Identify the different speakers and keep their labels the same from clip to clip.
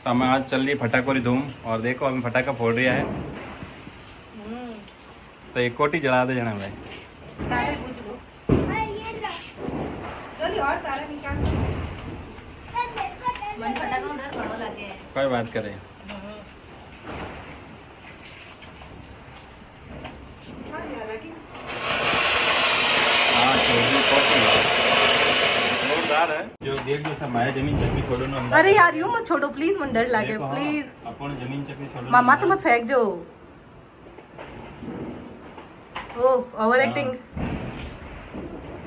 Speaker 1: तो हमें आज चल रही फटाकों की धूम और देखो हम फटाका फोड़ रहा है तो एक कोटी जला दे जाना भाई।
Speaker 2: तारे पूछ लो। चलिए और तारा निकाल लो। मन फटाका उधर पड़ो लगे।
Speaker 1: कोई बात करे हाँ छोटी कोटी जोरदार है जो देख दो सब माया जमीन चक्की छोड़ो ना अंदर।
Speaker 2: अरे यार यूं मत छोड़ो प्लीज, मन डर लागे
Speaker 1: देखो, हाँ,
Speaker 2: प्लीज।
Speaker 1: अपन जमीन चक्की छोड़ो
Speaker 2: मामा
Speaker 1: ना
Speaker 2: तो मत फेंक जो। ओ ओवर एक्टिंग।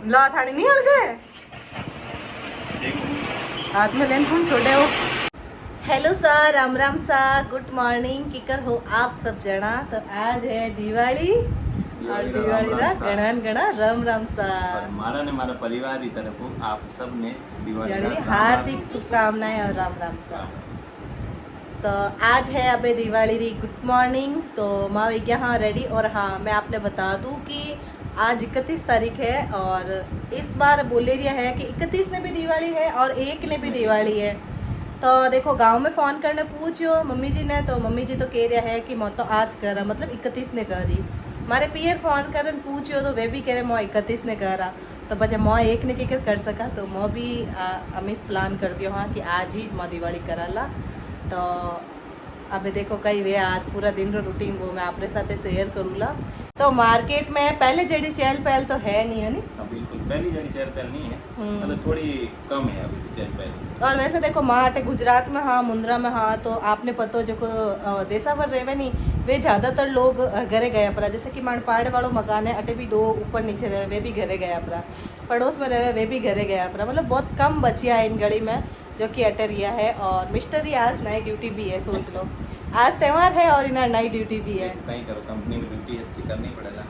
Speaker 2: ला थाने नहीं अड़ गए
Speaker 1: देखो
Speaker 2: हाथ में लेन फोन छोड़े हो। हेलो सर, राम राम सा, गुड मॉर्निंग किकर हो आप सब जना। तो आज है दिवाली और दिवाली रा गणा राम राम सा।
Speaker 3: मारा ने मारा परिवार की तरफ आप सब ने दिवाली
Speaker 2: यानी हार्दिक शुभकामनाएं और राम राम सा। तो आज है अबे दिवाली री गुड मॉर्निंग। तो माँ विज्ञा हाँ रेडी। और हाँ मैं आपने बता दूँ कि आज 31 तारीख है और इस बार बोले रहा है कि 31 ने भी दिवाली है और 1 ने भी दिवाली है। तो देखो गांव में फ़ोन करने पूछो मम्मी जी ने, तो मम्मी जी तो कह रहा है कि मैं तो आज करा मतलब 31 ने करी। मारे पियर फ़ोन कर पूछो तो वे भी कह रहे मैं 31 ने करा। तो बच्चा मैं 1 ने कर सका तो मैं भी अमीस प्लान कर दियो हाँ कि आज ही मैं दिवाली कराला। तो अभी देखो कई वे आज पूरा दिन रो रूटीन वो मैं आपके साथ शेयर करूँगा। तो मार्केट में पहले जड़ी चहल पहल तो है नहीं है नी।
Speaker 3: हाँ बिल्कुल पहली जड़ी चहल पहल नहीं है, मतलब थोड़ी कम है अभी चहल पहल।
Speaker 2: और वैसे देखो माँ अटे गुजरात में हाँ मुंद्रा में हाँ तो आपने पतो जो को देसावर रेवे नहीं वे ज़्यादातर लोग घरे गया पड़ा। जैसे कि मानपाड़े वालों मकान है अटे भी 2 ऊपर नीचे रहे वे भी घरे गया पड़ा, पड़ोस में रहे वे भी घरे गया पड़ा, मतलब बहुत कम बचिया है इन घड़ी में जो कि अटरिया है। और मिस्टर ही आज नाइट ड्यूटी भी है, सोच लो आज त्यौहार है और इन्हें नाइट ड्यूटी भी है।
Speaker 3: कहीं करो कंपनी में ड्यूटी है तो करनी पड़ेगा।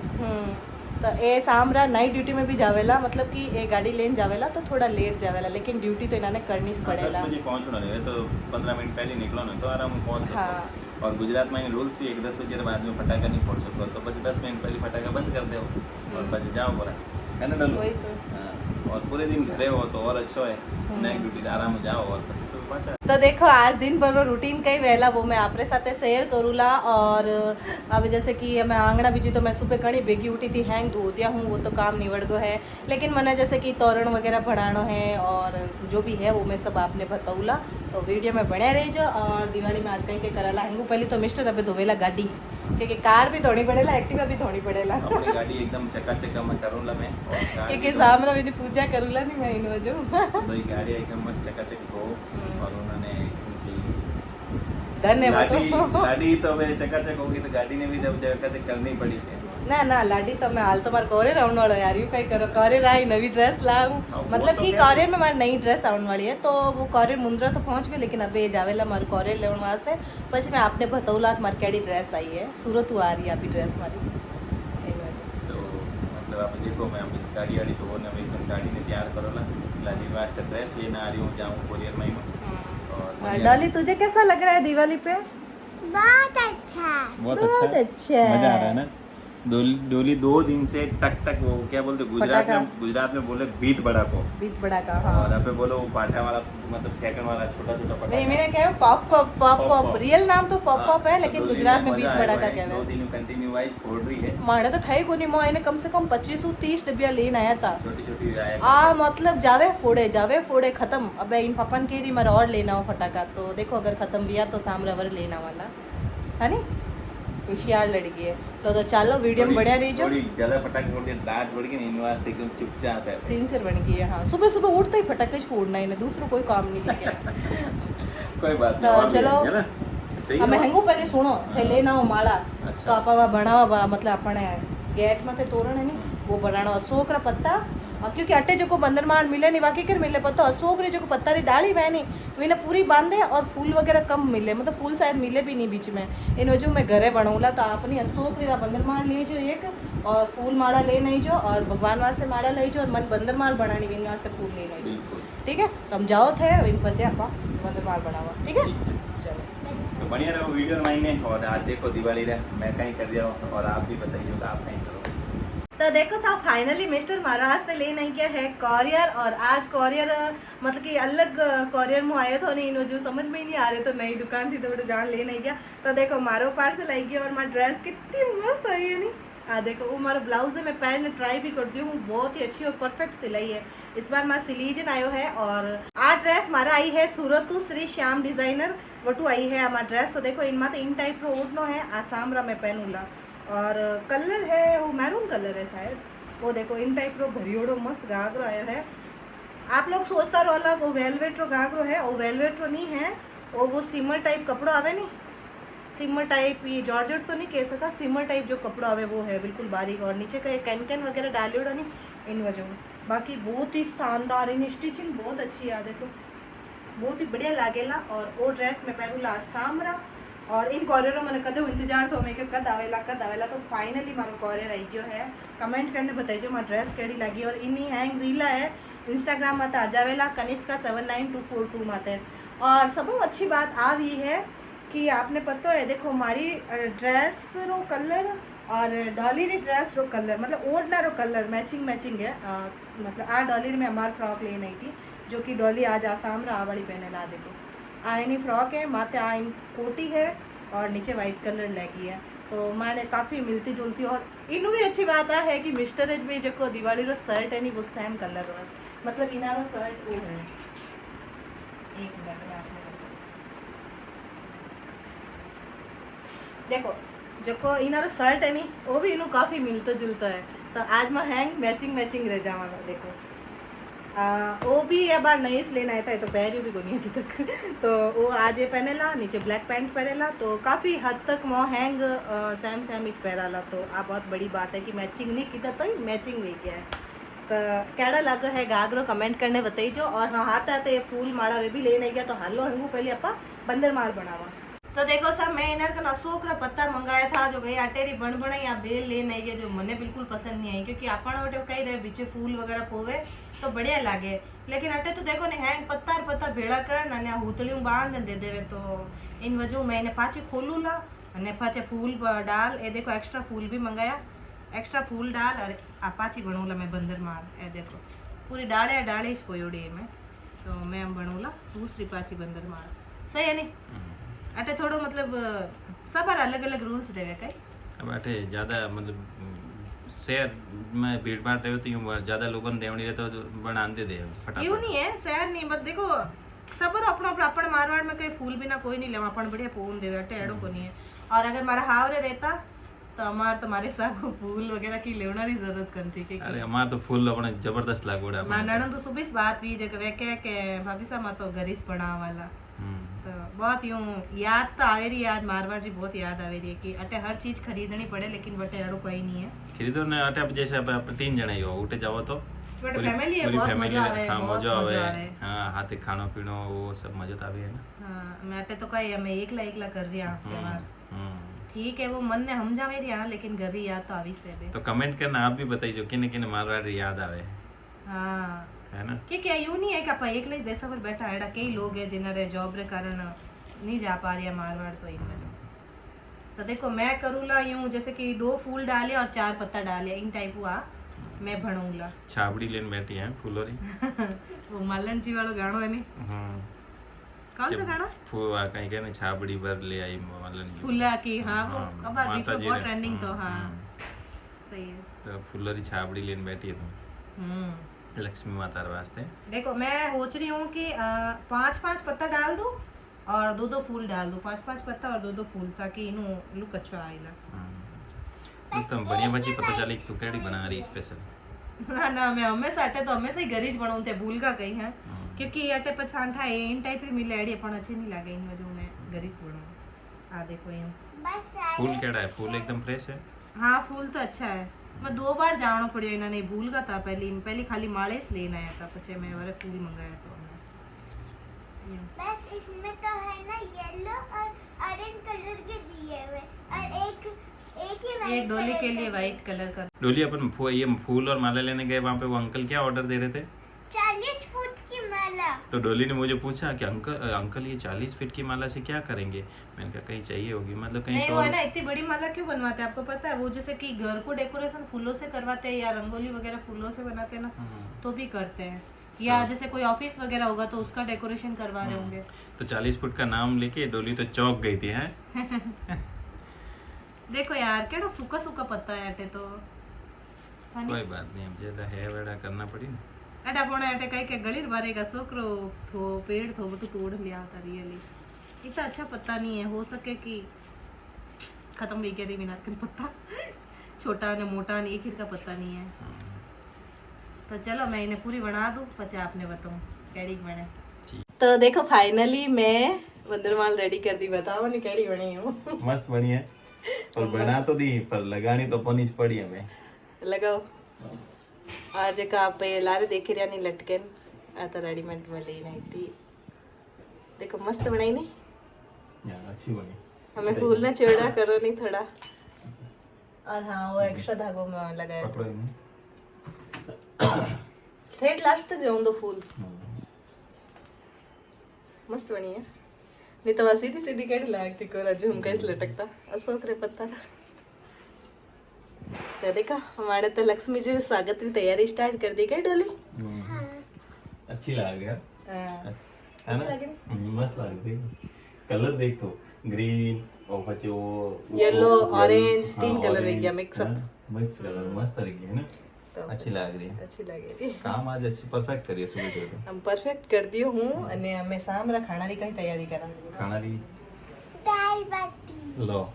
Speaker 2: तो ए सामरा नाइट ड्यूटी में भी जावेला, मतलब कि ए गाड़ी लेन जावेला तो थोड़ा लेट जावेला, लेकिन ड्यूटी तो इन्होंने करनी ही
Speaker 3: 10
Speaker 2: पड़ेगा।
Speaker 3: बजे पहुँचना रहे तो 15 मिनट पहले निकलो ना तो आराम से पहुँच सको।
Speaker 2: हाँ।
Speaker 3: और गुजरात में रूल्स भी है कि 10 बजे के बाद में फटाका नहीं फोड़ सको, तो बस 10 मिनट पहले फटाका बंद कर दो और बस जाओ पूरा है ना डलो।
Speaker 2: वही तो।
Speaker 3: हाँ, और पूरे दिन घरे हो तो और अच्छा है, नाइट ड्यूटी आराम से जाओ और 25 रुपये पहुँचा।
Speaker 2: तो देखो आज दिन भर वो रूटीन कई वेला वो मैं आपरे साथे शेयर करूँला। और अब जैसे कि मैं आंगणा बीजी तो मैं सुबह घनी बेगी उठी थी, हैंग धो दिया हूँ वो तो काम निवड़ गो है, लेकिन मैंने जैसे कि तोरण वगैरह बढ़ाना है और जो भी है वो मैं सब आपने बताऊला। तो वीडियो में बने रही जो। और दिवाली में आज कहीं के कराला हैंगू पहले तो मिस्टर अबे धोवेला गाड़ी, क्योंकि कार भी धोनी पड़ेला एक्टिवा भी धोनी पड़ेला
Speaker 3: अपनी गाड़ी एकदम चकाचक मैं करूँगा मैं, और कार
Speaker 2: क्योंकि
Speaker 3: भी
Speaker 2: सामने मैंने पूजा करूँला नहीं मैं इन वजह
Speaker 3: दो ही गाड़ी एकदम मस्त चकाचक हो। और उन्होंने
Speaker 2: धन्यवाद।
Speaker 3: गाड़ी तो मैं चकाचक होगी तो गाड़ी ने भी जब चकाचक करनी पड़ी है।
Speaker 2: ना ना लाडी तो मैं हाल तो मारे कोरे रहने वाला यार, यू कहीं करो कोरे आई नवी ड्रेस लाऊं,
Speaker 3: हाँ, वो
Speaker 2: मतलब
Speaker 3: तो
Speaker 2: कि
Speaker 3: क्या
Speaker 2: कोरियर में मारी नई ड्रेस आने वाली है तो वो कोरियर मुंद्रा तो पहुंच गई, लेकिन अबे जावेला मारे कोरियर लेने वास्ते પછી मैं आपने बताऊला मारी केडी ड्रेस आई है, सूरत आ रही है अभी ड्रेस मारी
Speaker 3: तो मतलब आप देखो मैं अभी गाड़ी वाड़ी तो ना एकदम गाड़ी ने तैयार करो ना, लादी वास्ते ड्रेस लेना आ रही हूँ, जाऊँ कोरियर में और
Speaker 2: डाली तुझे कैसा लग रहा है दिवाली पे?
Speaker 3: बहुत अच्छा
Speaker 2: बहुत अच्छा
Speaker 3: मजा आ रहा है ना। डोली 2 दिन से टक टक वो क्या बोलते
Speaker 2: पटाखा।
Speaker 3: गुजरात में बोले बीत बड़ा को,
Speaker 2: बीत बड़ा का हाँ।
Speaker 3: और यहाँ पे बोलो वो पाठा वाला मतलब फेंकन वाला छोटा छोटा
Speaker 2: नहीं
Speaker 3: पटाखा।
Speaker 2: मैंने कहा पॉप पॉप
Speaker 3: पॉप।
Speaker 2: रियल नाम तो पॉप पॉप है,
Speaker 3: हाँ,
Speaker 2: लेकिन
Speaker 3: तो
Speaker 2: गुजरात में
Speaker 3: मजा
Speaker 2: बीत
Speaker 3: आएगा,
Speaker 2: बड़ा का
Speaker 3: 2
Speaker 2: कहवे।
Speaker 3: दिन कंटिन्यू वाइज फोड़ रही है।
Speaker 2: माने तो ठाई को नहीं मैं कम से कम 25-30 डब्बिया लेने आया था।
Speaker 3: छोटी छोटी आया
Speaker 2: मतलब जावे फोड़े खत्म। अब इन पपन के री मरा और लेना हो फटाका, तो देखो अगर खत्म भी तो सामने वर लेना वाला है नी, होशियार लड़की है। तो चलो वीडियो में बढ़िया रही जो।
Speaker 3: थोड़ी ज्यादा पटाखे फोड़ दिया दांत बढ़ गई इन वास्ते एकदम चुपचाप है।
Speaker 2: सिंसियर बन गई है हाँ, सुबह सुबह उठते ही फटाके फोड़ना है, दूसरा कोई काम नहीं दिखे।
Speaker 3: कोई बात
Speaker 2: तो
Speaker 3: नहीं और भी
Speaker 2: चलो,
Speaker 3: है ना? चाहिए
Speaker 2: અમે
Speaker 3: और?
Speaker 2: હેંગો પહેલે સુણો તે લેના हो माला
Speaker 3: अच्छा।
Speaker 2: तो आपा बनावा मतलब अपने गेट में ते तोरण है नी वो बनाना अशोक रा पत्ता। क्योंकि अट्टे जो को बंदर मार मिले नहीं बाकी कर मिले पत्ता अशोक रे जो को पत्ता री डाली वह नहीं वे पूरी बांधे, और फूल वगैरह कम मिले, मतलब फूल शायद मिले भी नहीं बीच में। इन वजह मैं घरे बनाऊला तो आपने अशोक रे बंदर मार ले जो एक, और फूल माला ले नहीं जो, और भगवान वास्ते माला ले जो, और मन बंदर मार बनानी इन वास्ते फूल ले नहीं जो।
Speaker 3: बिल्कुल
Speaker 2: ठीक है तो हम जाओ थे इन बचे आपा बंदर मार बनावा। ठीक है चलो
Speaker 3: तो बढ़िया रहो वीडियो में। और आज देखो दिवाली रहा मैं कहीं कर रहा हूँ और आप भी बताइए आप कहीं करो।
Speaker 2: तो देखो साहब फाइनली मिस्टर महाराज से लेने गया है कॉरियर, और आज कॉरियर मतलब कि अलग कॉरियर में आयो तो नहीं जो समझ में ही नहीं आ रहे, तो नई दुकान थी तो बेटा जान ले नहीं गया। तो देखो मारो पार्सल आई गया और मारी ड्रेस कितनी मस्त आई है नहीं। देखो वो हमारा ब्लाउज है, मैं पहनने ट्राई भी करती हूँ, बहुत ही अच्छी और परफेक्ट सिलाई है। इस बार हमारा सिलीजन आयो है और आ ड्रेस हमारा आई है सूरत श्री श्याम डिजाइनर वटू आई है हमारा ड्रेस। तो देखो इनमें तो इन टाइप रो ओढ़नो है, आसाम रा मैं पहनूला और कलर है वो मैरून कलर है शायद। वो देखो इन टाइप रो भरियोड़ो मस्त घाघरो आयो है। आप लोग सोचता रहो अलग वो वेलवेट रो घाघरो है, वो वेलवेट रो नहीं है, वो सिमर टाइप कपड़ो आवे नहीं, सिमर टाइप, ये जॉर्जेट तो नहीं कह सका, सिमर टाइप जो कपड़ा आवे वो है बिल्कुल बारीक, और नीचे का कैन कैन वगैरह डालियोड़ा नहीं इन वजह। बाकी बहुत ही शानदार, इन स्टिचिंग बहुत अच्छी है, देखो बहुत ही बढ़िया लागेला। और वो ड्रेस मैं पहनूला आसाम रा, और इन कॉरियरों मैंने कदे इंतजार तो मैं कद आवेला तो फाइनली मारो कॉरियर आई गयो है। कमेंट करने बताइए मारी ड्रेस कैडी लगी, और इन्हीं हैंग रीला है इंस्टाग्राम में आ जावेला कनिष्का 79242 माते। और सबों अच्छी बात आ भी है कि आपने पता है देखो हमारी ड्रेस रो कलर और डॉली री ड्रेस रो कलर मतलब ओढ़ना रो कलर मैचिंग है। मतलब आ डॉली में हमारी फ्रॉक ले नहीं थी जो कि डॉली आज आसाम रा वाली पहने ला। देखो आयनी फ्रॉक है, माथे आइन कोटी है और नीचे वाइट कलर लगी है, तो मैंने काफ़ी मिलती जुलती। और इनू भी अच्छी बात है कि मिस्टर एज में जो दिवाली रो शर्ट है नहीं वो सेम कलर रो है, मतलब इना रो शर्ट वो है। एक मिनट में आपने देखो जो इना रो शर्ट है नहीं वो भी इनू काफ़ी मिलता जुलता है, तो आज मैं हैंग मैचिंग रह जावाला। देखो वो भी ये बार नई से लेना आया था, तो पहनियो भी कोनी अभी तक तो वो आज ये पहनेला, नीचे ब्लैक पैंट पहनेला, तो काफ़ी हद तक मो हैंग सेम इच पहनाला। तो आ बहुत बड़ी बात है कि मैचिंग नहीं किया तो मैचिंग हुई गया है। तो कैड़ा लगा है घाघरो कमेंट करने बताइजो। और हाँ हाथ आते फूल माड़ा वे भी ले नहीं गया, तो हालो हंगू पहले अपा बंदर माल बनावा। तो देखो सब मैं इनर का अशोक रा पत्ता मंगाया था जो गई अटेरी बन बनाई या बेल ले नहीं गए, जो मने बिल्कुल पसंद नहीं आई, क्योंकि अपन वटे कही रहे बीचे फूल वगैरह पोवे तो बढ़िया लागे, लेकिन अटे तो देखो ने हैंग पत्ता भेड़ा कर ना हुतलियों बांध दे देवे। तो इन वजह मैं इन्हें पाचे खोलू ला और पाचे फूल डाल, ए देखो एक्स्ट्रा फूल भी मंगाया, एक्स्ट्रा फूल डाल और पाची बनूला मैं बंदर मार। ए देखो पूरी डाले इस पोयोड़ी में, तो मैं बनूला दूसरी पाची बंदर मार। सही है नहीं अटे थोड़ो मतलब सब अलग अलग रूल्स देवे कई।
Speaker 3: अब अटे ज़्यादा मतलब शहर में भीड़ भाड़ रहे हो तो यूँ ज़्यादा लोगों ने देवनी रहे तो बना दे फटाफट।
Speaker 2: यूँ नहीं है शहर नहीं, बस देखो सब अपन मारवाड़ में कहीं फूल बिना कोई नहीं लेवा, अपन बढ़िया फूल देवे अटे एड़ो को नहीं है। और अगर हमारा हावरे रहता तो तुम्हारे साथ फूल वगैरह की लेवना की जरूरत करती थी।
Speaker 3: अरे हमार तो फूल अपने जबरदस्त लागोड़ा।
Speaker 2: मां नणंद तो सुबह बात भी जगह वे के भाभी साहब तो गरिस बना वाला, तो बहुत यूं याद तो आवे रही, याद मारवाड़ की बहुत याद आवे रही कि अटे हर चीज खरीदनी पड़े, लेकिन बटे एड़ो कोई नहीं है
Speaker 3: खरीदो ने अटे अब जैसे अब 3 जने ही हो उठे जाओ तो
Speaker 2: बट फैमिली है, बहुत मजा आवे।
Speaker 3: हाँ मजा आवे,
Speaker 2: आवे
Speaker 3: हाँ हाथे खानो पीनो वो सब मजा तो आवे है ना।
Speaker 2: हाँ मैं अटे तो कही मैं एकला कर रही हूं त्योहार, ठीक है वो मन ने हम जावे रही, लेकिन घर ही याद तो आवी से बे।
Speaker 3: तो कमेंट करना आप भी बताइए किने किने मारवाड़ याद आवे।
Speaker 2: हाँ
Speaker 3: है ना
Speaker 2: कि क्या यूं नहीं है कि आप एकले इस देश पर बैठा है, कई लोग हैं जिन्हें जॉब रे कारण नहीं जा पा रही है मारवाड़, तो इन वजह। तो देखो मैं करूँला यूं जैसे कि 2 फूल डाले और 4 पत्ता डाले इन टाइप हुआ मैं भणूंगा।
Speaker 3: छाबड़ी लेन बैठी है फूलोरी
Speaker 2: वो मालन जी वाला गाना है नहीं, कौन सा गाना?
Speaker 3: फूआ कहीं कहने छाबड़ी भर ले आई मालन जी
Speaker 2: फूला की। हाँ वो अब बीच में बहुत
Speaker 3: ने।
Speaker 2: ट्रेंडिंग, तो हाँ सही है।
Speaker 3: तो फूलोरी छाबड़ी लेन बैठी है तुम लक्ष्मी माता वास्ते।
Speaker 2: देखो मैं सोच रही हूँ कि 5-5 पत्ता डाल दूँ और 2-2 फूल डाल दूँ, 5-5 पत्ता और 2-2 फूल, ताकि इनू लुक अच्छा आएगा।
Speaker 3: तो बढ़िया बची पता चली तू केड़ी बना रही स्पेशल।
Speaker 2: ना मैं हमेशा ही गरीज बनाऊँ थे भूल का कहीं है, क्योंकि अटे पसंद था इन टाइप की मिले एडी अपन अच्छी नहीं लगे, इन वजह मैं गरीज बनाऊँ। आ देखो यूँ
Speaker 3: फूल केड़ा है, फूल एकदम फ्रेश है।
Speaker 2: हाँ फूल तो अच्छा है, मैं 2 बार जाना पड़िया इन्होंने भूल गया था, पहली खाली माले से लेना आया था, पचे मैं वाले फूल मंगाया तो
Speaker 4: बस इसमें तो है ना येलो और ऑरेंज कलर के दिए हुए, और एक ही
Speaker 2: एक डोली के लिए वाइट कलर का।
Speaker 3: डोली अपन ये फूल और माला लेने गए वहाँ पे वो अंकल क्या ऑर्डर दे रहे थे?
Speaker 4: 40 फुट की माला।
Speaker 3: तो डोली ने मुझे पूछा कि अंकल ये 40 फीट की माला से क्या करेंगे। मैंने कहा कहीं चाहिए होगी, मतलब कहीं
Speaker 2: नहीं वो है ना, इतनी बड़ी माला क्यों बनवाते हैं आपको पता है? वो जैसे कि घर को डेकोरेशन फूलों से करवाते हैं या रंगोली वगैरह फूलों से बनाते हैं ना, तो भी करते हैं, या जैसे कोई ऑफिस वगैरह होगा तो उसका डेकोरेशन करवा रहे होंगे।
Speaker 3: तो 40 फुट का नाम लेके डोली तो चौंक गई थी हैं।
Speaker 2: देखो यार केड़ा सूखा सूखा पत्ता है अटे तो
Speaker 3: कोई बात नहीं, अब ज्यादा है वेड़ा करना पड़ी ना।
Speaker 2: अटा पोणे अटे कई के गलीर बारेगा छोकरो थो पेड़ थो बटू तोड़ लिया था रियली। इतना अच्छा पत्ता नहीं है, हो सके कि खत्म भी गया बिना के पत्ता छोटा ने मोटा ने एक ही का पत्ता नहीं है। तो चलो मैं इन्हें पूरी बना दूं, पचे आपने बताऊं कैडी बने। तो देखो फाइनली मैं वंदरमाल रेडी कर दी, बताओ नहीं कैडी बनी हूँ।
Speaker 3: मस्त बनी है, पर बना तो दी पर लगानी तो पनी ज पड़ी हमें।
Speaker 2: लगाओ आज एक आप ये लारे देख रहा नहीं लटकन आ तो रेडीमेड में ले नहीं थी। देखो मस्त बनाई नहीं
Speaker 3: यार, अच्छी बनी।
Speaker 2: हमें फूल ना चौड़ा करो नहीं थोड़ा। और हाँ वो एक्स्ट्रा धागों में लगाया
Speaker 3: पकड़ो इन्हें।
Speaker 2: थ्रेड लास्ट तक जाऊं दो फूल। मस्त बनी है, नहीं तो वह सीधी सीधी कैडी लागती कोरा झुमका इस लटकता अशोक रे पत्ता। तो देखा हमारे तो लक्ष्मी जी स्वागत की तैयारी स्टार्ट कर दी क्या डोली?
Speaker 3: अच्छी लग यार,
Speaker 2: हाँ।
Speaker 3: है ना? मस्त लग रही। कलर देख तो ग्रीन और बच्चे वो
Speaker 2: येलो ऑरेंज 3 कलर हो गया मिक्स अप।
Speaker 3: मिक्स कलर मस्त लगी है ना,
Speaker 2: तो
Speaker 3: अच्छी लग रही है।
Speaker 2: अच्छी लगेगी।
Speaker 3: काम आज अच्छी परफेक्ट करिए सुबह सुबह।
Speaker 2: हम परफेक्ट कर दियो हूँ અને અમે સામરા ખાણાની કઈ તૈયારી કરા।
Speaker 3: खाना ली
Speaker 4: दाल बाटी।
Speaker 3: लो।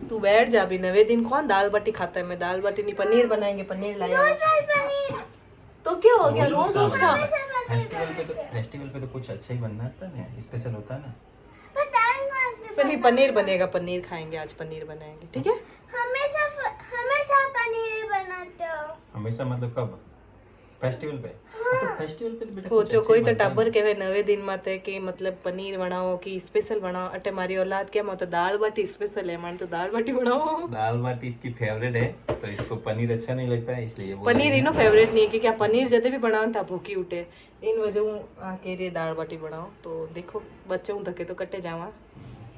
Speaker 2: तू बैठ जा, अभी नवे दिन कौन दाल बाटी खाता है? मैं दाल बाटी नहीं पनीर बनाएंगे, पनीर लाया
Speaker 4: रोज पनीर।
Speaker 2: तो क्या हो गया रोज रोज का?
Speaker 3: फेस्टिवल पे तो कुछ अच्छा ही बनना है ना, स्पेशल होता है ना।
Speaker 4: पर दाल बाटी
Speaker 2: पनीर पनीर बनेगा, पनीर खाएंगे आज, पनीर बनाएंगे ठीक है।
Speaker 4: हमेशा हमेशा पनीर ही बनाते हो।
Speaker 3: हमेशा मतलब कब? फेस्टिवल पे? तो फेस्टिवल पे तो बेटा
Speaker 2: हो
Speaker 3: कुछ
Speaker 2: जो
Speaker 3: अच्छा
Speaker 2: कोई
Speaker 3: ही
Speaker 2: तो
Speaker 3: बनता है।
Speaker 2: टाबर कहवे नवे दिन माते कि मतलब पनीर बनाओ कि स्पेशल बनाओ। अटे मारी औलाद क्या तो दाल बाटी स्पेशल है, मान तो दाल बाटी बनाओ।
Speaker 3: दाल बाटी इसकी फेवरेट है, तो इसको पनीर अच्छा नहीं लगता है इसलिए वो
Speaker 2: पनीर इनो फेवरेट नहीं है क्योंकि पनीर जब भी बनाओ था भूखी उठे इन वजह कह रही दाल बाटी बनाओ। तो देखो बच्चों धके तो कट्टे जावा,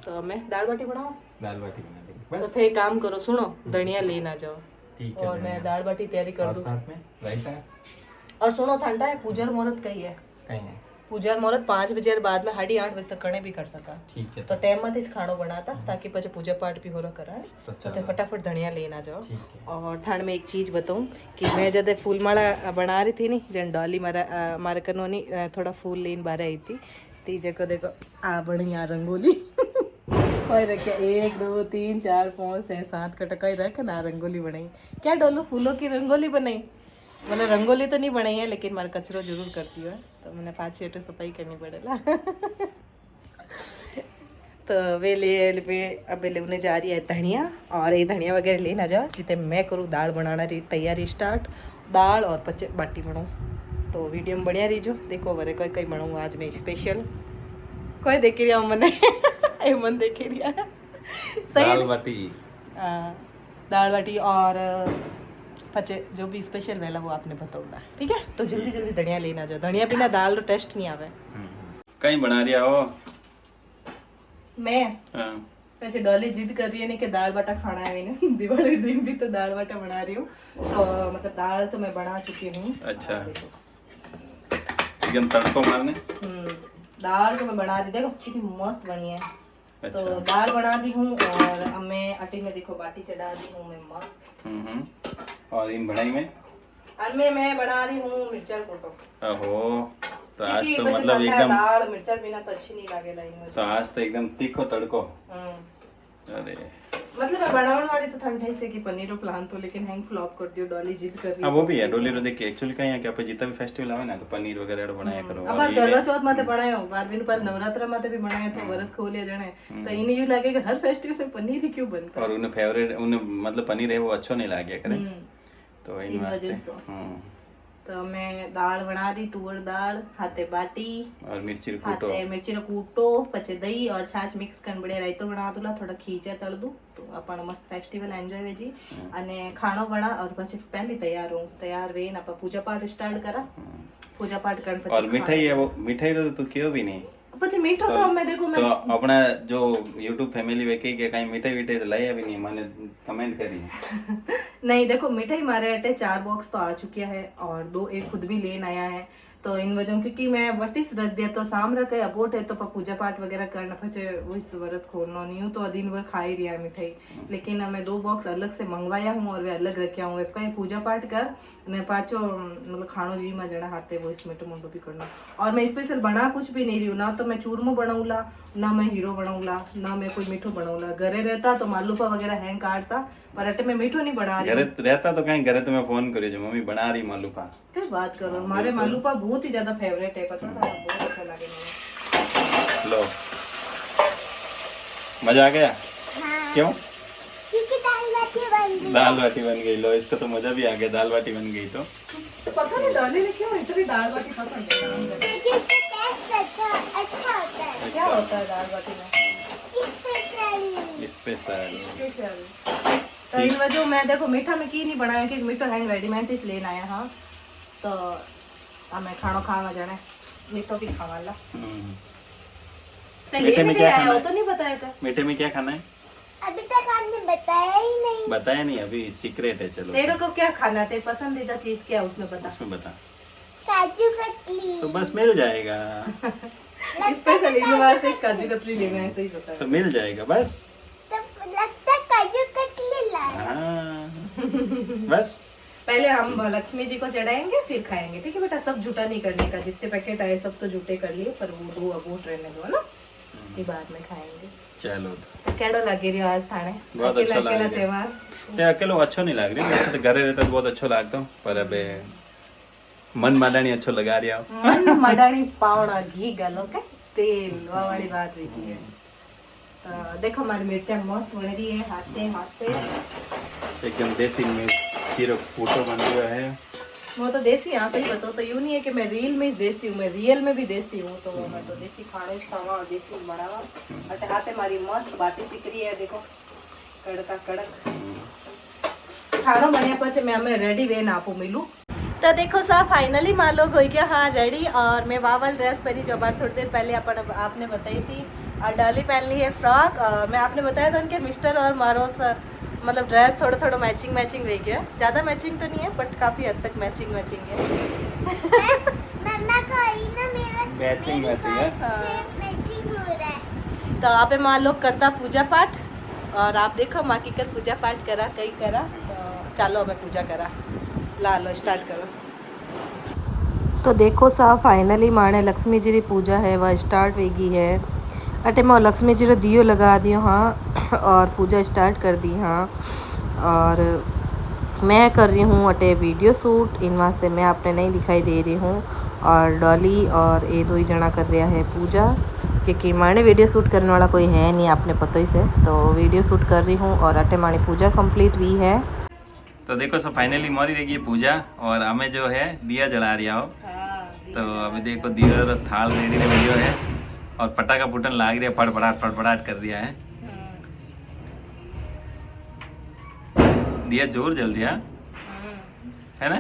Speaker 2: तो मैं दाल बाटी बनाओ।
Speaker 3: दाल बाटी बना देंगे
Speaker 2: तो
Speaker 3: बस।
Speaker 2: थे काम करो, सुनो धनिया लेना जाओ
Speaker 3: ठीक है,
Speaker 2: और मैं
Speaker 3: धनिया।
Speaker 2: दाल बाटी तैयारी कर
Speaker 3: और
Speaker 2: दूँ।
Speaker 3: साथ में रायता
Speaker 2: और सुनो ठंडा है, पूजर मुहूर्त कही है,
Speaker 3: कहीं है?
Speaker 2: पूजर मुहूर्त 5 बजे बाद में 8:30 बजे तक करने भी कर सका।
Speaker 3: ठीक है
Speaker 2: तो टाइम में इस खानो बनाता ताकि पचे पूजा पाठ भी हो रहा करा।
Speaker 3: तो
Speaker 2: तो ते फटाफट धनिया लेना जाओ।
Speaker 3: ठीक है।
Speaker 2: और थान में एक चीज़ बताऊं कि मैं जब फूलमाला बना रही थी नी जन डॉली मारा कनोनी थोड़ा फूल लेन बारे आई थी तीजे को देखो आ बनी आ रंगोली कोई रखे 1 2 3 4 5 6 7 कटकाई रख ना रंगोली बनाई। क्या डोलो फूलों की रंगोली बनाई? मतलब रंगोली तो नहीं बनाई है लेकिन मारा कचरो जरूर करती है, तो मैंने 5 छेटे सफाई करनी पड़ेगा। तो वे ले अब लेने जा रही है धनिया, और ये धनिया वगैरह लेना जाओ जितने मैं करूँ दाल बनाना रही तैयारी स्टार्ट। दाल और पचे बाटी बनाऊँ तो वीडियो में बढ़िया रहीजो। देखो वरे कोई कई बनाऊँ आज मैं स्पेशल, कोई देख रहा हूँ मैंने ये मन देख रहा सही
Speaker 3: दाल
Speaker 2: है?
Speaker 3: बाटी
Speaker 2: दाल बाटी और पचे जो भी स्पेशल वेला वो आपने बताऊंगा ठीक है। तो जल्दी जल्दी धनिया लेना जाओ, धनिया बिना दाल रो टेस्ट नहीं आवे।
Speaker 3: कहीं बना रिया हो?
Speaker 2: मैं
Speaker 3: हाँ।
Speaker 2: वैसे डॉली जिद कर रही है नहीं कि दाल बाटा खाना है मैंने दिवाली दिन भी तो दाल बाटा बना रही हूँ। तो मतलब दाल तो मैं बना चुकी हूँ।
Speaker 3: अच्छा।
Speaker 2: और देखो,
Speaker 3: एकदम तड़को मारने।
Speaker 2: दाल तो मैं बना दी, देखो कितनी मस्त बनी है।
Speaker 3: अच्छा।
Speaker 2: तो दाल बना दी हूँ और अब मैं अटी में देखो बाटी चढ़ा दी हूँ मैं मस्त।
Speaker 3: और इन बढ़ाई में
Speaker 2: अनमें मैं बना रही हूँ मिर्चा कोटो।
Speaker 3: ओहो, तो आज
Speaker 2: क्योंकि
Speaker 3: तो
Speaker 2: वैसे
Speaker 3: मतलब
Speaker 2: ठंडा
Speaker 3: एकदम
Speaker 2: दाल मिर्चा बिना तो अच्छी नहीं लागेला मुझे।
Speaker 3: तो आज तो एकदम तीखो तड़को। अरे
Speaker 2: मतलब मैं बनाने वाली तो ठंडे से कि पनीर प्लान तो लेकिन हैंग फ्लॉप कर दियो, डॉली जिद कर रही
Speaker 3: हाँ वो भी है डोली रो देखिए एक्चुअली कहीं है कि आप जितना भी फेस्टिवल आवे ना तो पनीर वगैरह बनाया करो।
Speaker 2: अब
Speaker 3: और
Speaker 2: करवा चौथ माते बनायो, बारवीं पर नवरात्रा माते भी बनाए तो व्रत खोलिया जाने तो इन्हें यूं लगे कि हर फेस्टिवल में पनीर ही क्यों बनता है।
Speaker 3: और उन्हें फेवरेट उन्हें मतलब पनीर है वो अच्छा नहीं लगे करे तो इन
Speaker 2: इन
Speaker 3: वास्ते।
Speaker 2: वजह से। तो मैं दाल बना दी, तुअर दाल खाते बाटी
Speaker 3: और मिर्ची कूटो।
Speaker 2: खाते मिर्ची नो कूटो पचे दही और छाछ मिक्स कर बढ़िया रायतो बना दूला, थोड़ा खीचा तळ दूं तो अपन मस्त फेस्टिवल एंजॉय वेजी अने खानो बना और પછી पहली तैयार हूं। तैयार वेन अपन पूजा पाठ स्टार्ट करा, પૂજા પાઠ
Speaker 3: और
Speaker 2: કરી
Speaker 3: मिठाई है वो मिठाई रो तो क्यों भी नहीं
Speaker 2: પછી મીઠો તો અમે દેખો
Speaker 3: तो
Speaker 2: मैं
Speaker 3: अपना जो यूट्यूब फैमिली वेके के कहीं मिठाई विठाई तो लाया भी नहीं मैंने कमेंट करी
Speaker 2: नहीं देखो मिठाई मारे अटे 4 बॉक्स तो आ चुके हैं और 2 एक खुद भी लेन आया है तो इन वजह क्योंकि मैं वटिस रख दिया तो शाम रखे अबोट है तो पूजा पाठ वगैरह करना पचे वही व्रत खोलना नहीं हूँ तो दिन भर खा ही रहा है मिठाई लेकिन मैं 2 बॉक्स अलग से मंगवाया हूँ और वे अलग रखे हूँ कहीं पूजा पाठ कर ने पाचो मतलब खानो जी में जड़ा हाथे वो इस मीठो मोटो भी करना और मैं स्पेशल बना कुछ भी नहीं रही हूँ ना तो मैं चूरमो बनाऊला ना मैं हीरो बनाऊला ना मैं कोई मीठो बनाऊला घरे रहता तो मालूपा वगैरह हैंग काटता पर अटे मैं मीठो नहीं बना रही
Speaker 3: घरे रहता तो कहीं घरे तो मैं फोन करी जो मम्मी बना रही मालूपा
Speaker 2: क्या बात करो हमारे मालूपा बहुत ही ज्यादा फेवरेट है पता था बहुत अच्छा लगे मुझे
Speaker 3: लो मजा आ गया
Speaker 4: हाँ
Speaker 3: क्यों
Speaker 4: क्योंकि दाल बाटी बन गई
Speaker 3: दाल बाटी बन गई लो इसका तो मजा भी आ गया दाल बाटी बन गई तो
Speaker 2: तो पता नहीं डॉली ने क्यों इतनी दाल बाटी पसंद है
Speaker 4: क्योंकि इसका टेस्ट अच्छा होता है
Speaker 2: क्या होता है दाल बाटी में
Speaker 3: स्पेशल
Speaker 2: स्पेशल तो इन वजह मैं देखो मीठा में की नहीं बनाया क्योंकि मीठा हैंग रेडीमेड इस लेन आया हाँ तो हमें खाना खाना जाने मीठो भी खावाला तो
Speaker 3: मीठे में
Speaker 2: लेने
Speaker 3: क्या
Speaker 2: आया
Speaker 3: खाना
Speaker 2: हो
Speaker 3: है?
Speaker 2: तो नहीं बताया था
Speaker 3: मीठे में क्या खाना है
Speaker 4: अभी तक आपने बताया ही नहीं
Speaker 3: बताया नहीं अभी सीक्रेट है चलो
Speaker 2: तेरे को क्या खाना तेरे पसंदीदा चीज क्या है उसमें बता
Speaker 3: उसमें बता
Speaker 4: काजू कतली
Speaker 3: तो बस मिल जाएगा
Speaker 2: स्पेशल इन वास्ते काजू कतली लेना है सही बता
Speaker 3: तो मिल जाएगा बस
Speaker 4: तब लगता है काजू कतली लाए
Speaker 3: हाँ बस
Speaker 2: पहले हम लक्ष्मी जी को चढ़ाएंगे फिर खाएंगे ठीक है बेटा सब झूठा नहीं करने का जितने पैकेट आए सब तो झूठे कर लिए पर वो 2 अबूट रहने दो है ना ये बाद में खाएंगे
Speaker 3: चलो
Speaker 2: तो कैडो लगे रही आज थाने
Speaker 3: बहुत अच्छा
Speaker 2: अकेला
Speaker 3: लगे
Speaker 2: त्योहार
Speaker 3: ते अकेलो अच्छो नहीं लग रही वैसे तो घरे रहता तो बहुत अच्छो लगता हूँ पर अबे मन माडानी अच्छो लगा रही हो
Speaker 2: मन मडानी पावड़ा घी गलो के तेल वो वाली बात रहती है तो देखो हमारी मिर्चा मस्त बन रही है हाथे हाथे
Speaker 3: एकदम देसी में चीरो फूटो बन गया है
Speaker 2: वो तो देसी हाँ सही बताओ तो यूँ नहीं है कि मैं रील में देसी हूँ मैं रियल में भी देसी हूँ तो मैं तो देसी खाने खावा और देसी बनावा अटे हाथे मारी मस्त बातें सीख रही है देखो कड़का कड़क खानो बने पचे मैं हमें रेडी वेन आपको मिलूँ तो देखो साहब फाइनली माँ लोग हो गया हाँ रेडी और मैं वावल ड्रेस पहनी जो बार थोड़ी देर पहले आपने बताई थी और डाली पहन ली है फ्रॉक और मैं आपने बताया था उनके मिस्टर और मारो मतलब ड्रेस थोड़ा थोड़ा मैचिंग रह गया ज़्यादा मैचिंग तो नहीं है बट काफ़ी हद तक मैचिंग है
Speaker 4: मम्मा को आई ना मेरा
Speaker 3: मैचिंग है
Speaker 4: मैचिंग हो रहा है
Speaker 2: तो आप माँ लोग करता पूजा पाठ और आप देखो माँ की कर पूजा पाठ करा कहीं करा तो चालो हमें पूजा करा ला लो स्टार्ट करो तो देखो साहब फाइनली माने लक्ष्मी जी की पूजा है वह स्टार्ट वेगी है अटे मैं लक्ष्मी जी रो दियो लगा दियो हाँ और पूजा स्टार्ट कर दी हाँ और मैं कर रही हूँ अटे वीडियो शूट इन वास्ते मैं आपने नहीं दिखाई दे रही हूँ और डॉली और ये 2 ही जना कर रहा है पूजा क्योंकि माने वीडियो शूट करने वाला कोई है नहीं आपने पता ही से तो वीडियो शूट कर रही हूँ और अटे मानी पूजा कंप्लीट हुई है
Speaker 3: तो देखो सब फाइनली मोरी रहेगी पूजा और हमें जो है दिया जला रहा हो तो अभी देखो दिया और थाल रेडी वीडियो है और पटाखा फुटन लाग रही है फड़फड़ाहट कर दिया है दिया जोर जल रहा है ना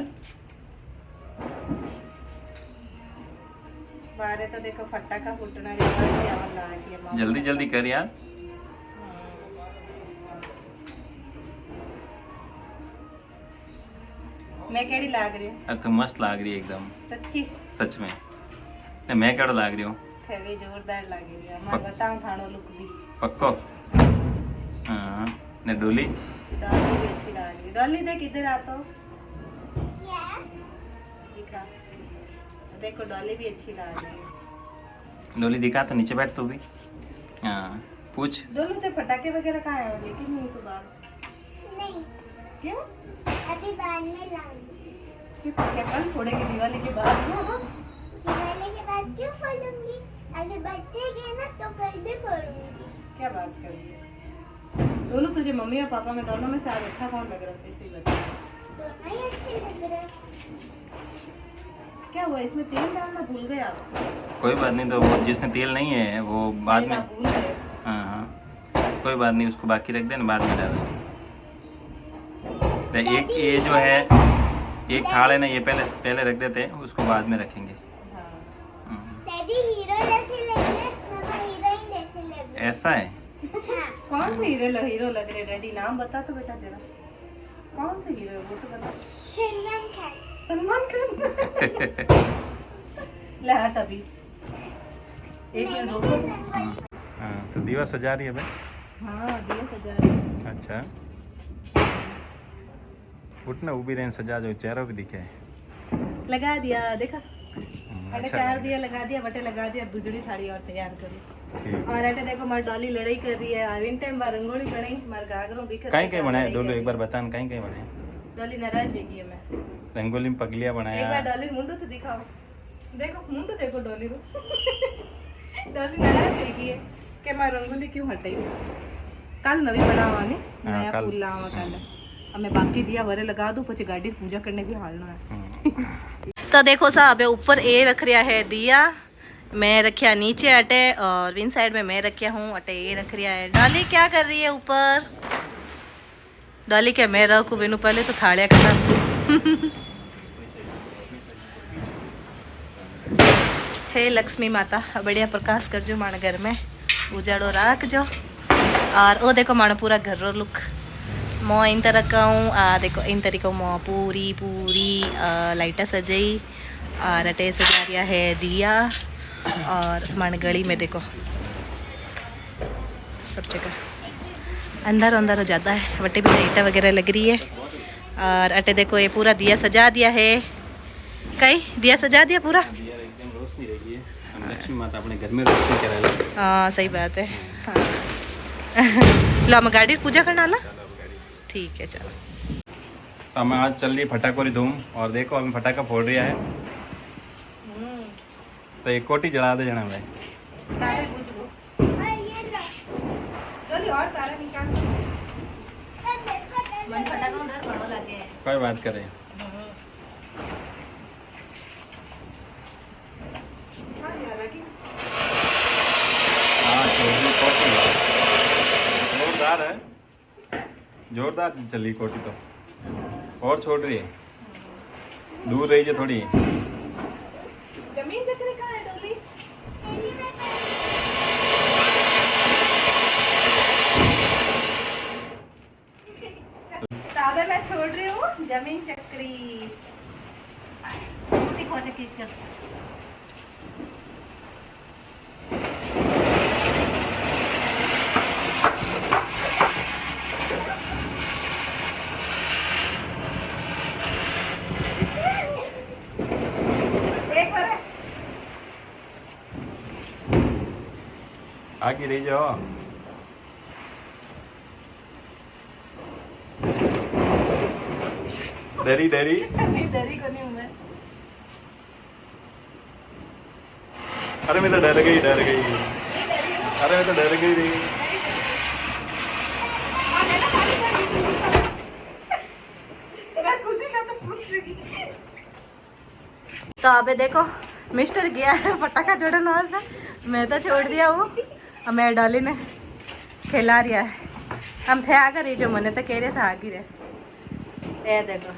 Speaker 2: बारे तो देखो फटाका फूटना
Speaker 3: जल्दी जल्दी कर यार
Speaker 2: मैं केड़ी लाग रही हूँ
Speaker 3: अरे तो मस्त लाग रही है एकदम
Speaker 2: सच्ची
Speaker 3: सच में नहीं, मैं क्या लाग रही हूँ
Speaker 2: थेली जोरदार लागी रही है मैं बताऊं थानो लुक भी
Speaker 3: पक्को हाँ ने डोली
Speaker 2: डॉली भी अच्छी लग रही है डॉली देख इधर आ तो
Speaker 4: क्या
Speaker 2: दिखा देखो डॉली भी अच्छी लग रही है
Speaker 3: डोली दिखा तो नीचे बैठ तू भी हाँ पूछ
Speaker 2: दोनों तो फटाके वगैरह कहाँ है लेकिन नहीं तो बाहर
Speaker 4: नहीं
Speaker 2: क्यों
Speaker 4: अभी बाद में लाऊंगी
Speaker 2: क्यों क्या कल फोड़ेगी दिवाली के बाद ना
Speaker 4: दिवाली के बाद क्यों फोड़ूंगी अगर बच्चे गए ना तो कल भी फोड़ूंगी
Speaker 2: क्या बात कर रही है दोनों तुझे मम्मी और पापा में दोनों में से आज अच्छा कौन लग रहा है सही बता
Speaker 4: दोनों ही अच्छे लग रहे हैं
Speaker 2: क्या हुआ इसमें तेल डालना भूल गए आप
Speaker 3: कोई बात नहीं तो वो जिसमें तेल नहीं है वो बाद में
Speaker 2: भूल गए
Speaker 3: हाँ हाँ कोई बात नहीं उसको बाकी रख देना बाद में डाल एक ये जो है एक थाल है ना, ये पहले पहले रख देते हैं, उसको बाद में रखेंगे।
Speaker 2: हाँ।
Speaker 4: डैडी हीरो जैसे लग रहे, मामा हीरोइन जैसे लग रहे।
Speaker 3: ऐसा है।
Speaker 4: हाँ,
Speaker 2: कौन से हीरो लग रहे डैडी? नाम बता तो बेटा जरा, कौन से हीरो है वो तो बता।
Speaker 4: सलमान खान।
Speaker 2: सलमान खान। ले हट अभी, एक मिनट रुको।
Speaker 3: हाँ, तो दीवा सजा रही है भाई।
Speaker 2: हाँ दिया सजा रही है।
Speaker 3: अच्छा, उठना ऊभी रहने सजा जो चेहरों भी दिखे।
Speaker 2: लगा दिया, देखा अटे
Speaker 3: अच्छा
Speaker 2: चार दिया लगा दिया, बटे लगा दिया, बुजड़ी साड़ी और तैयार करी।
Speaker 3: ठीक।
Speaker 2: और अटे देखो मार डॉली लड़ाई कर रही है, आविन टाइम बार रंगोली बनाई, मार गागरों भी
Speaker 3: कहीं कहीं बनाए डोलो, एक बार बता कहीं कहीं बनाए।
Speaker 2: डॉली नाराज भी की है मैं।
Speaker 3: रंगोली में पगलिया
Speaker 2: एक बार
Speaker 3: बनाया।
Speaker 2: डॉली मुंडू तो दिखाओ, देखो मुंडू देखो डॉली रो। डॉली नाराज भी की है कि मैं रंगोली क्यों हटाई। कल नवी बनावानी, नया
Speaker 3: कल।
Speaker 2: फूल लावा कल। अब मैं बाकी दिया वरे लगा दूं, પછી गाड़ी पूजा करने भी हालना है। तो देखो सा अबे ऊपर ए रख रिया है दिया, मैं रखिया नीचे अटे, और विन साइड में मैं रखिया हूँ अटे ए रख रिया है। डॉली क्या कर रही है ऊपर? डॉली क्या मैं रखूँ बिनु पहले तो थाड़िया खत्म। हे लक्ष्मी माता बढ़िया प्रकाश कर जो माण घर में, उजाड़ो राख जो। और ओ देखो माण पूरा घर रो लुक मो इन तरह का हूँ। देखो इन तरीके मो पूरी लाइटा सजाई, और अटे सजा दिया है दिया, और माण गली में देखो सब जगह अंधारो अंधारो ज़्यादा है, वटे भी लाइटा वगैरह लग रही है। और अटे देखो ये पूरा दिया सजा दिया है, कई दिया सजा दिया पूरा।
Speaker 3: एकदम रोशनी रही है, हम लक्ष्मी माता अपने घर में रोशनी करेला।
Speaker 2: हाँ सही बात है। हाँ। लो हम गाड़ी पूजा करना ला, ठीक है चलो।
Speaker 3: तो हमें आज चल रही फटाकोरी धूम, और देखो हमें फटाका फोड़ रहा है, तो एक कोटी जला दे जना भाई।
Speaker 2: तारे पूछ दो,
Speaker 4: और ये लो।
Speaker 2: जल्दी और तारे निकाल।
Speaker 4: और देखो,
Speaker 2: मन फटाका उधर पड़ो लगे।
Speaker 3: कोई बात करे।
Speaker 2: हाँ यार लगी।
Speaker 3: हाँ चौधरी कोटी जोरदार है, जोरदार चली कोटी तो, और छोड़ रही है, दूर रही है थोड़ी।
Speaker 2: जमीन चक्री कहाँ है डोली?
Speaker 4: तेरी में
Speaker 2: ताबे मैं छोड़ रही हूँ जमीन चक्री। कोटी कोटी किस कर।
Speaker 3: आगे रही जाओ। डरी डरी
Speaker 2: डरी को नहीं हूँ मैं।
Speaker 3: अरे मैं तो डर गई अरे मैं तो डर गई रही।
Speaker 2: तो अबे देखो मिस्टर गया है पटाखा छोड़ने वास्ते, मैं तो छोड़ दिया हूँ। अब मैं डॉली ने खिला रिया है, हम थे आगे रही जो मैंने तो कह रहे थे आगे रहे। ये देखो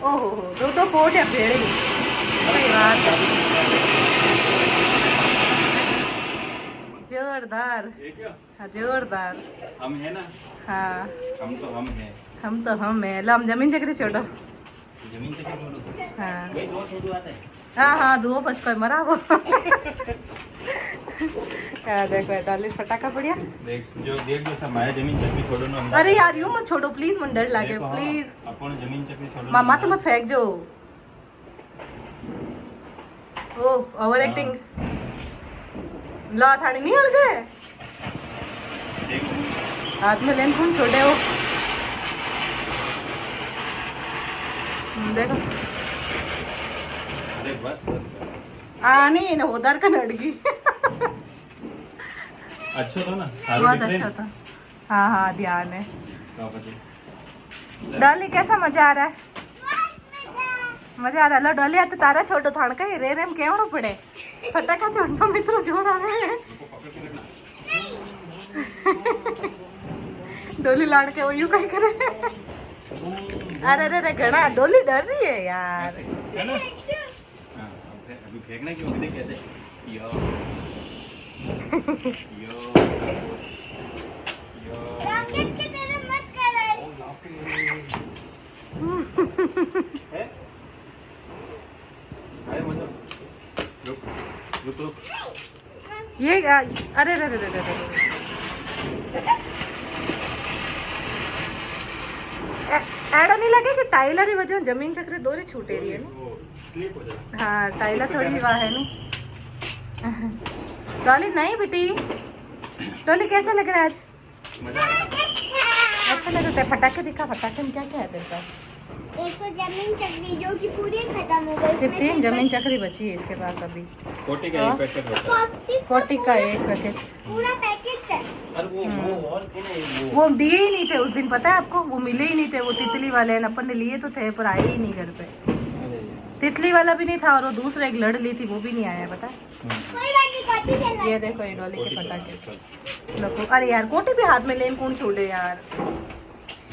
Speaker 2: ओहो हो दो पोट है भेड़ ही। सही बात है, जोरदार। हाँ जोरदार।
Speaker 3: हम है ना,
Speaker 2: हाँ
Speaker 3: हम तो हम है।
Speaker 2: हम तो हम है। लो हम जमीन चक्री छोड़ो।
Speaker 3: जमीन से क्या छोड़ो?
Speaker 2: हाँ
Speaker 3: भाई दो छोड़ो आता है।
Speaker 2: हाँ हाँ धुओ पच कोई मरा वो। क्या देखो डॉली फटाका बढ़िया।
Speaker 3: देख जो सब माया जमीन चक्री छोड़ो ना।
Speaker 2: अरे यार यूं मत छोड़ो प्लीज, मन डर लागे
Speaker 3: देखो, हाँ,
Speaker 2: प्लीज।
Speaker 3: अपन जमीन चक्री छोड़ो।
Speaker 2: मामा तो मत फेंक जो। ओ ओवर एक्टिंग। ला थानी नहीं हल गए
Speaker 3: देखो
Speaker 2: हाथ में लेन कौन छोड़े हो। देखो
Speaker 3: देख बस
Speaker 2: नहीं ना उधर का नड़गी।
Speaker 3: अच्छा था ना,
Speaker 2: बहुत अच्छा था। हाँ हाँ ध्यान है। डॉली कैसा मजा आ रहा है? मजा आ रहा है। लो डॉली आ तो तारा छोटो थान का रे रेम केवड़ो पड़े फटाका छोड़ना मित्रों जोर आ रहे हैं। डोली लाड़ के वो यूं कहीं करे। अरे अरे अरे घना डोली डर रही है यार।
Speaker 3: ऐसे, है ना? हाँ, अभी फेंकना क्यों? अभी देख कैसे यो यो यो
Speaker 4: रॉकेट की तरह मत करो।
Speaker 3: है? अरे मतलब रुक रुक रुक
Speaker 2: ये अरे अरे अरे अरे एडो नहीं लगे कि टाइलर ही वजह जमीन चक्री दोरी छूटे रही है ना।
Speaker 3: वो स्लिप हो जाए।
Speaker 2: हाँ टाइलर थोड़ी वाह है ना। डॉली नहीं बेटी, डॉली कैसा लग रहा है आज?
Speaker 3: मजा आया।
Speaker 2: अच्छा लग रहा है। पटाखे दिखा, पटाखे में क्या क्या है तेरे पास?
Speaker 4: एक तो जमीन चक्री जो कि पूरी खत्म हो गई।
Speaker 2: सिर्फ 3 जमीन चक्री बची है इसके पास अभी।
Speaker 3: कोटी का एक पैकेट होता है।
Speaker 2: कोटी का 1 पैकेट।
Speaker 4: पूरा पैकेट है।
Speaker 3: अरे वो और थे ना
Speaker 2: वो दिए ही नहीं थे उस दिन, पता है आपको? वो मिले ही नहीं थे। वो तितली वाले अपन ने लिए तो थे पर आए ही नहीं घर पे। तितली वाला भी नहीं था और वो दूसरा एक लड़ ली थी वो भी नहीं आया, पता है?
Speaker 4: कोई बात नहीं, कोटी चला।
Speaker 2: ये देखो ये डॉली के पटाखे। देखो अरे यार कोटी भी हाथ में लेन कौन छोड़े यार।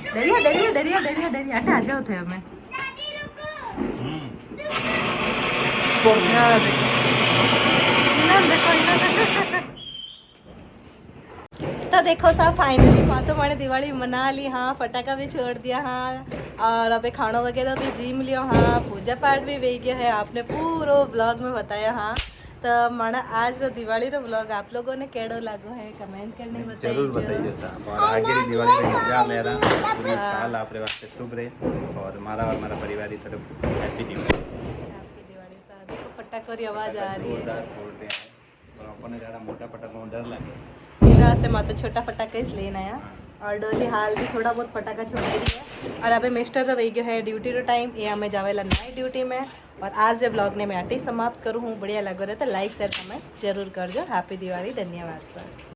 Speaker 2: डरिया डरिया डरिया डरिया डरिया हटे आ जाओ थे हमें।
Speaker 4: दादी रुको।
Speaker 2: तो देखो साहब फाइनली माँ तो मैंने दिवाली मना ली। हाँ फटाका भी छोड़ दिया। हाँ और अबे खाना वगैरह भी जीम लिया। हाँ पूजा पाठ भी वे गया है। आपने पूरा ब्लॉग में बताया। हाँ तो माना आज रो दिवाली रो ब्लॉग आप लोगों ने केड़ो लागो है कमेंट करने बताइए।
Speaker 3: जरूर बताइए साहब। और आगे की दिवाली का इंतजार मेरा पूरे साल आप वास्ते शुभ रहे और हमारा और हमारा परिवार की तरफ हैप्पी न्यू ईयर।
Speaker 2: आपकी दिवाली साहब देखो फटाकों की आवाज आ रही है।
Speaker 3: जोरदार फोड़ते हैं और अपने ज़्यादा मोटा पटाखों में डर लगे।
Speaker 2: मेरे वास्ते माँ तो छोटा फटाका इस लेना आया और डोली हाल भी थोड़ा बहुत फटाका छोड़ रही है। और अबे मिस्टर रवैया गयो है ड्यूटी रो टाइम ये हमें जावेला नाइट ड्यूटी में। और आज जब ब्लॉग ने मैं आटे समाप्त करूँ हूँ। बढ़िया लगो रहे तो लाइक शेयर कमेंट जरूर कर दो। हैप्पी दिवाली, धन्यवाद सर।